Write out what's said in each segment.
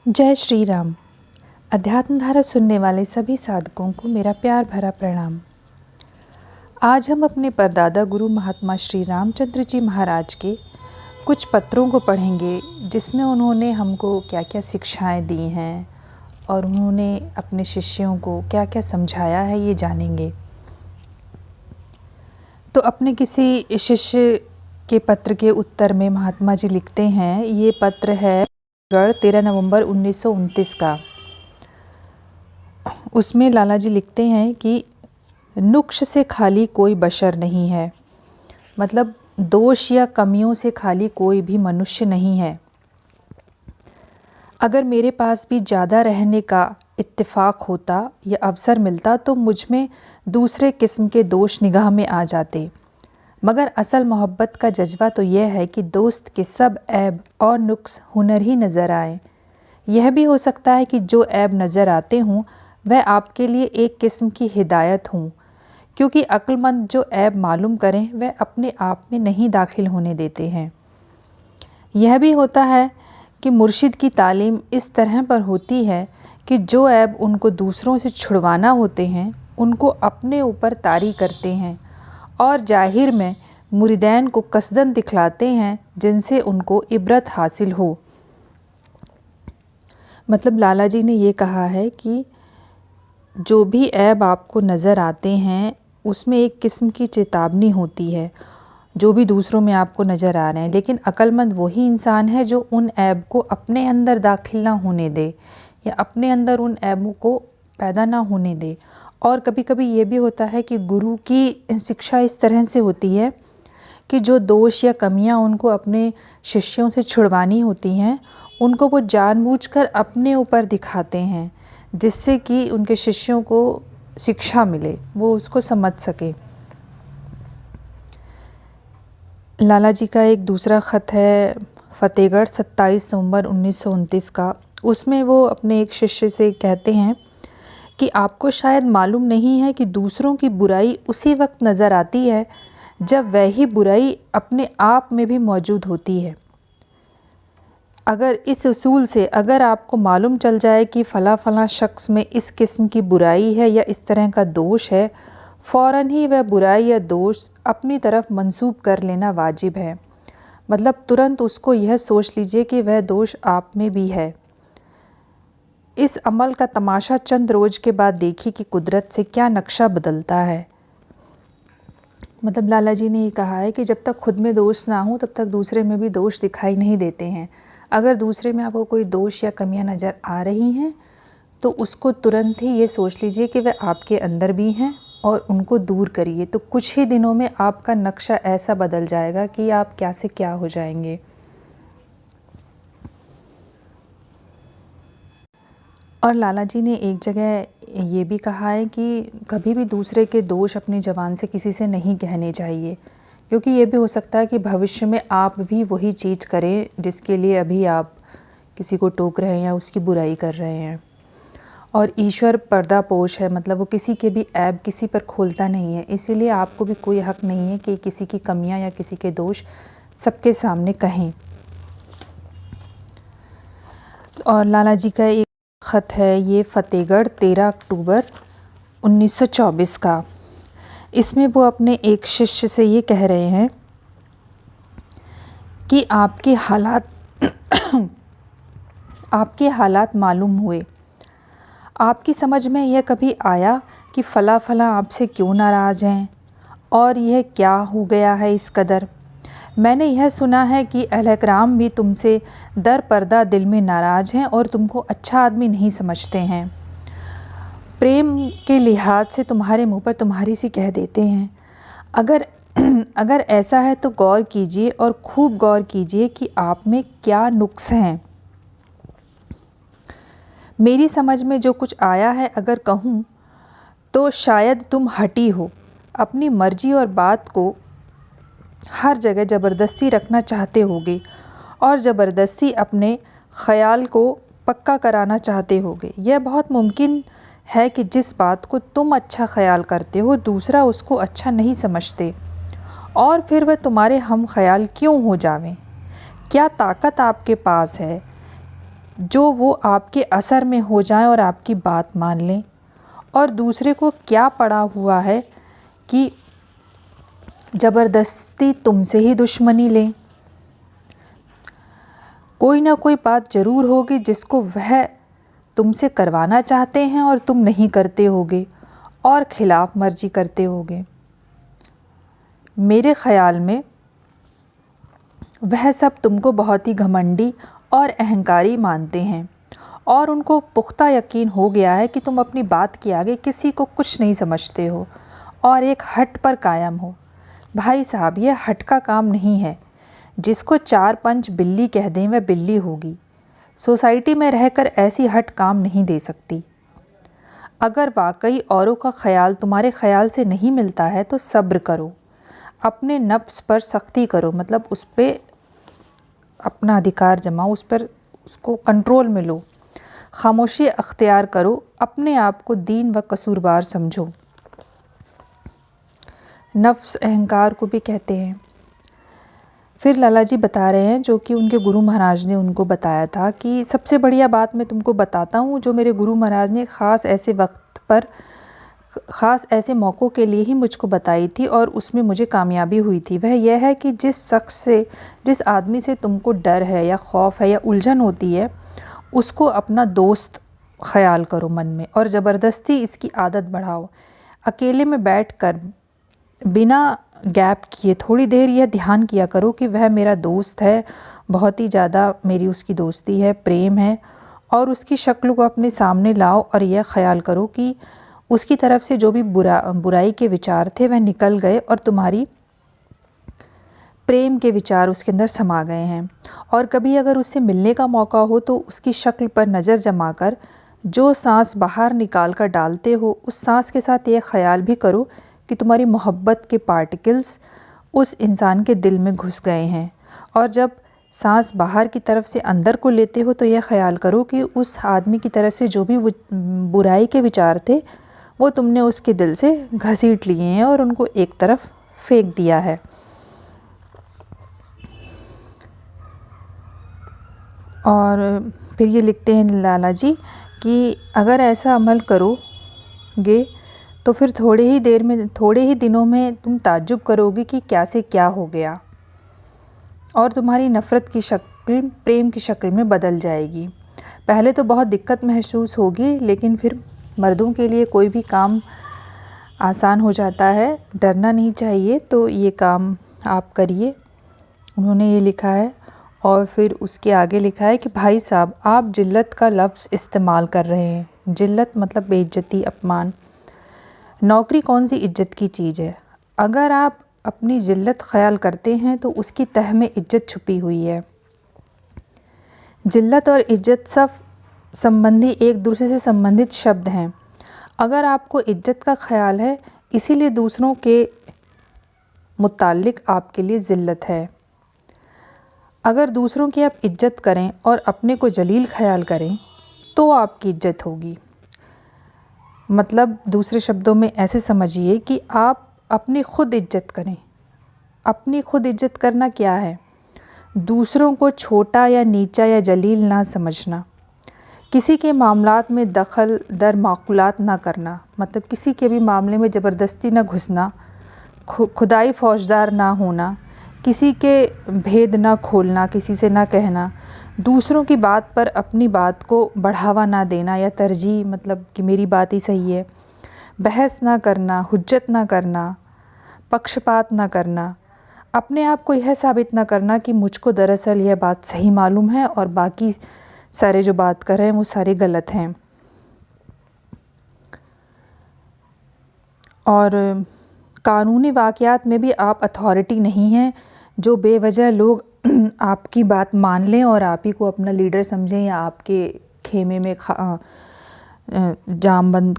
जय श्री राम। अध्यात्म धारा सुनने वाले सभी साधकों को मेरा प्यार भरा प्रणाम। आज हम अपने परदादा गुरु महात्मा श्री रामचंद्र जी महाराज के कुछ पत्रों को पढ़ेंगे, जिसमें उन्होंने हमको क्या क्या शिक्षाएं दी हैं और उन्होंने अपने शिष्यों को क्या क्या समझाया है, ये जानेंगे। तो अपने किसी शिष्य के पत्र के उत्तर में महात्मा जी लिखते हैं, ये पत्र है 13 नवंबर 1929 का। उसमें लाला जी लिखते हैं कि नुक्श से खाली कोई बशर नहीं है, मतलब दोष या कमियों से खाली कोई भी मनुष्य नहीं है। अगर मेरे पास भी ज़्यादा रहने का इत्तेफाक होता या अवसर मिलता तो मुझ में दूसरे किस्म के दोष निगाह में आ जाते, मगर असल मोहब्बत का जज्बा तो यह है कि दोस्त के सब ऐब और नुक्स हुनर ही नज़र आए। यह भी हो सकता है कि जो ऐब नज़र आते हों वह आपके लिए एक किस्म की हिदायत हों, क्योंकि अक्लमंद जो ऐब मालूम करें वह अपने आप में नहीं दाखिल होने देते हैं। यह भी होता है कि मुर्शिद की तालीम इस तरह पर होती है कि जो ऐब उनको दूसरों से छुड़वाना होते हैं उनको अपने ऊपर तारी करते हैं और जाहिर में मुरीदैन को कसदन दिखलाते हैं, जिनसे उनको इबरत हासिल हो। मतलब लाला जी ने ये कहा है कि जो भी ऐब आपको नज़र आते हैं उसमें एक किस्म की चेतावनी होती है, जो भी दूसरों में आपको नज़र आ रहे हैं। लेकिन अक्लमंद वही इंसान है जो उन ऐब को अपने अंदर दाखिल ना होने दे या अपने अंदर उन ऐबों को पैदा ना होने दे। और कभी कभी ये भी होता है कि गुरु की शिक्षा इस तरह से होती है कि जो दोष या कमियां उनको अपने शिष्यों से छुड़वानी होती हैं उनको वो जानबूझकर अपने ऊपर दिखाते हैं, जिससे कि उनके शिष्यों को शिक्षा मिले, वो उसको समझ सके। लाला जी का एक दूसरा ख़त है फ़तेहगढ़ 27 नवंबर 1929 का। उसमें वो अपने एक शिष्य से कहते हैं कि आपको शायद मालूम नहीं है कि दूसरों की बुराई उसी वक्त नज़र आती है जब वही बुराई अपने आप में भी मौजूद होती है। अगर इस उसूल से अगर आपको मालूम चल जाए कि फ़ला शख्स में इस किस्म की बुराई है या इस तरह का दोष है, फ़ौरन ही वह बुराई या दोष अपनी तरफ मंसूब कर लेना वाजिब है। मतलब तुरंत उसको यह सोच लीजिए कि वह दोष आप में भी है। इस अमल का तमाशा चंद रोज़ के बाद देखिए कि कुदरत से क्या नक्शा बदलता है। मतलब लाला जी ने ये कहा है कि जब तक खुद में दोष ना हो तब तक दूसरे में भी दोष दिखाई नहीं देते हैं। अगर दूसरे में आपको कोई दोष या कमियां नज़र आ रही हैं तो उसको तुरंत ही ये सोच लीजिए कि वह आपके अंदर भी हैं और उनको दूर करिए। तो कुछ ही दिनों में आपका नक्शा ऐसा बदल जाएगा कि आप क्या से क्या हो जाएंगे। और लाला जी ने एक जगह ये भी कहा है कि कभी भी दूसरे के दोष अपनी ज़बान से किसी से नहीं कहने चाहिए, क्योंकि ये भी हो सकता है कि भविष्य में आप भी वही चीज़ करें जिसके लिए अभी आप किसी को टोक रहे हैं या उसकी बुराई कर रहे हैं। और ईश्वर पर्दापोश है, मतलब वो किसी के भी ऐब किसी पर खोलता नहीं है, इसीलिए आपको भी कोई हक़ नहीं है कि किसी की कमियां या किसी के दोष सबके सामने कहें। और लाला जी का एक ख़त है ये फ़तेहगढ़ 13 अक्टूबर 1924 का। इसमें वो अपने एक शिष्य से ये कह रहे हैं कि आपके हालात मालूम हुए, आपकी समझ में यह कभी आया कि फ़ला आपसे क्यों नाराज़ हैं और यह क्या हो गया है इस कदर। मैंने यह सुना है कि अहलकराम भी तुमसे दर पर्दा दिल में नाराज़ हैं और तुमको अच्छा आदमी नहीं समझते हैं। प्रेम के लिहाज से तुम्हारे मुंह पर तुम्हारी सी कह देते हैं। अगर ऐसा है तो गौर कीजिए और खूब गौर कीजिए कि आप में क्या नुक्स हैं। मेरी समझ में जो कुछ आया है अगर कहूँ तो शायद तुम हटी हो, अपनी मर्जी और बात को हर जगह ज़बरदस्ती रखना चाहते होगे और ज़बरदस्ती अपने ख़याल को पक्का कराना चाहते होगे। यह बहुत मुमकिन है कि जिस बात को तुम अच्छा ख़याल करते हो दूसरा उसको अच्छा नहीं समझते और फिर वह तुम्हारे हम ख़याल क्यों हो जावें। क्या ताकत आपके पास है जो वो आपके असर में हो जाएं और आपकी बात मान लें। और दूसरे को क्या पड़ा हुआ है कि ज़बरदस्ती तुमसे ही दुश्मनी लें। कोई ना कोई बात ज़रूर होगी जिसको वह तुमसे करवाना चाहते हैं और तुम नहीं करते होगे और ख़िलाफ़ मर्जी करते होगे। मेरे ख़्याल में वह सब तुमको बहुत ही घमंडी और अहंकारी मानते हैं और उनको पुख्ता यकीन हो गया है कि तुम अपनी बात के आगे किसी को कुछ नहीं समझते हो और एक हट पर कायम हो। भाई साहब, यह हट का काम नहीं है। जिसको 4 पंच बिल्ली कह दें वह बिल्ली होगी। सोसाइटी में रहकर ऐसी हट काम नहीं दे सकती। अगर वाकई औरों का ख्याल तुम्हारे ख्याल से नहीं मिलता है तो सब्र करो, अपने नफ्स पर सख्ती करो, मतलब उस पर अपना अधिकार जमाओ, उस पर उसको कंट्रोल में लो, खामोशी अख्तियार करो, अपने आप को दीन व कसूरवार समझो। नफ्स अहंकार को भी कहते हैं। फिर लाला जी बता रहे हैं, जो कि उनके गुरु महाराज ने उनको बताया था, कि सबसे बढ़िया बात मैं तुमको बताता हूँ जो मेरे गुरु महाराज ने ख़ास ऐसे वक्त पर, ख़ास ऐसे मौक़ों के लिए ही मुझको बताई थी और उसमें मुझे कामयाबी हुई थी। वह यह है कि जिस शख्स से, जिस आदमी से तुमको डर है या खौफ है या उलझन होती है, उसको अपना दोस्त ख़याल करो मन में और ज़बरदस्ती इसकी आदत बढ़ाओ। अकेले में बैठकर बिना गैप किए थोड़ी देर यह ध्यान किया करो कि वह मेरा दोस्त है, बहुत ही ज़्यादा मेरी उसकी दोस्ती है, प्रेम है, और उसकी शक्ल को अपने सामने लाओ और यह ख़याल करो कि उसकी तरफ से जो भी बुराई के विचार थे वह निकल गए और तुम्हारी प्रेम के विचार उसके अंदर समा गए हैं। और कभी अगर उससे मिलने का मौका हो तो उसकी शक्ल पर नज़र जमाकर जो सांस बाहर निकाल कर डालते हो, उस सांस के साथ यह ख़याल भी करो कि तुम्हारी मोहब्बत के पार्टिकल्स उस इंसान के दिल में घुस गए हैं। और जब सांस बाहर की तरफ से अंदर को लेते हो तो यह ख़याल करो कि उस आदमी की तरफ से जो भी बुराई के विचार थे वो तुमने उसके दिल से घसीट लिए हैं और उनको एक तरफ फेंक दिया है। और फिर ये लिखते हैं लाला जी कि अगर ऐसा अमल करोगे तो फिर थोड़े ही दिनों में तुम ताज्जुब करोगे कि क्या से क्या हो गया और तुम्हारी नफ़रत की शक्ल प्रेम की शक्ल में बदल जाएगी। पहले तो बहुत दिक्कत महसूस होगी, लेकिन फिर मर्दों के लिए कोई भी काम आसान हो जाता है। डरना नहीं चाहिए, तो ये काम आप करिए। उन्होंने ये लिखा है। और फिर उसके आगे लिखा है कि भाई साहब, आप जिल्लत का लफ्ज़ इस्तेमाल कर रहे हैं। जिल्लत मतलब बेइज्जती, अपमान। नौकरी कौन सी इज्जत की चीज़ है? अगर आप अपनी जिल्लत ख्याल करते हैं तो उसकी तह में इज्जत छुपी हुई है। जिल्लत और इज्जत सब संबंधी, एक दूसरे से संबंधित शब्द हैं। अगर आपको इज्जत का ख्याल है, इसीलिए दूसरों के मुताल्लिक आपके लिए ज़िल्लत है। अगर दूसरों की आप इज्जत करें और अपने को जलील ख्याल करें तो आपकी इज्जत होगी। मतलब दूसरे शब्दों में ऐसे समझिए कि आप अपनी खुद इज्जत करें। अपनी खुद इज्जत करना क्या है? दूसरों को छोटा या नीचा या जलील ना समझना, किसी के मामलात में दखल दर माकूलात ना करना, मतलब किसी के भी मामले में ज़बरदस्ती ना घुसना, खुदाई फौजदार ना होना, किसी के भेद ना खोलना, किसी से ना कहना, दूसरों की बात पर अपनी बात को बढ़ावा ना देना या तरजीह, मतलब कि मेरी बात ही सही है, बहस ना करना, हुज्जत ना करना, पक्षपात ना करना, अपने आप को यह साबित ना करना कि मुझको दरअसल यह बात सही मालूम है और बाकी सारे जो बात कर रहे हैं वो सारे गलत हैं। और कानूनी वाक़यात में भी आप अथॉरिटी नहीं हैं जो बेवजह लोग आपकी बात मान लें और आप ही को अपना लीडर समझें या आपके खेमे में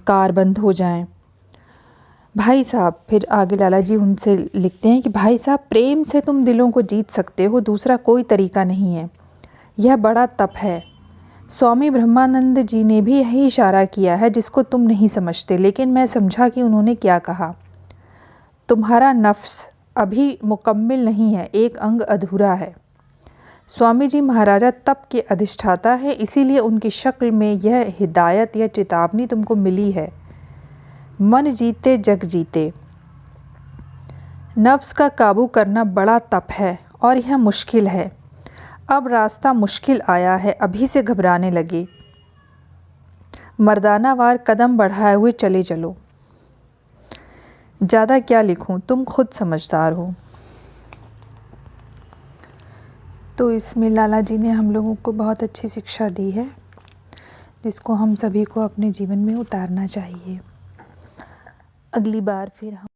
कार बंद हो जाएं। भाई साहब, फिर आगे लाला जी उनसे लिखते हैं कि भाई साहब, प्रेम से तुम दिलों को जीत सकते हो, दूसरा कोई तरीका नहीं है। यह बड़ा तप है। स्वामी ब्रह्मानंद जी ने भी यही इशारा किया है जिसको तुम नहीं समझते, लेकिन मैं समझा कि उन्होंने क्या कहा। तुम्हारा नफ्स अभी मुकम्मिल नहीं है, एक अंग अधूरा है। स्वामी जी महाराजा तप के अधिष्ठाता है, इसीलिए उनकी शक्ल में यह हिदायत या चेतावनी तुमको मिली है। मन जीते जग जीते। नफ्स का काबू करना बड़ा तप है और यह मुश्किल है। अब रास्ता मुश्किल आया है, अभी से घबराने लगे। मर्दानावार कदम बढ़ाए हुए चले चलो। ज़्यादा क्या लिखूं, तुम खुद समझदार हो। तो इसमें लाला जी ने हम लोगों को बहुत अच्छी शिक्षा दी है, जिसको हम सभी को अपने जीवन में उतारना चाहिए। अगली बार फिर हम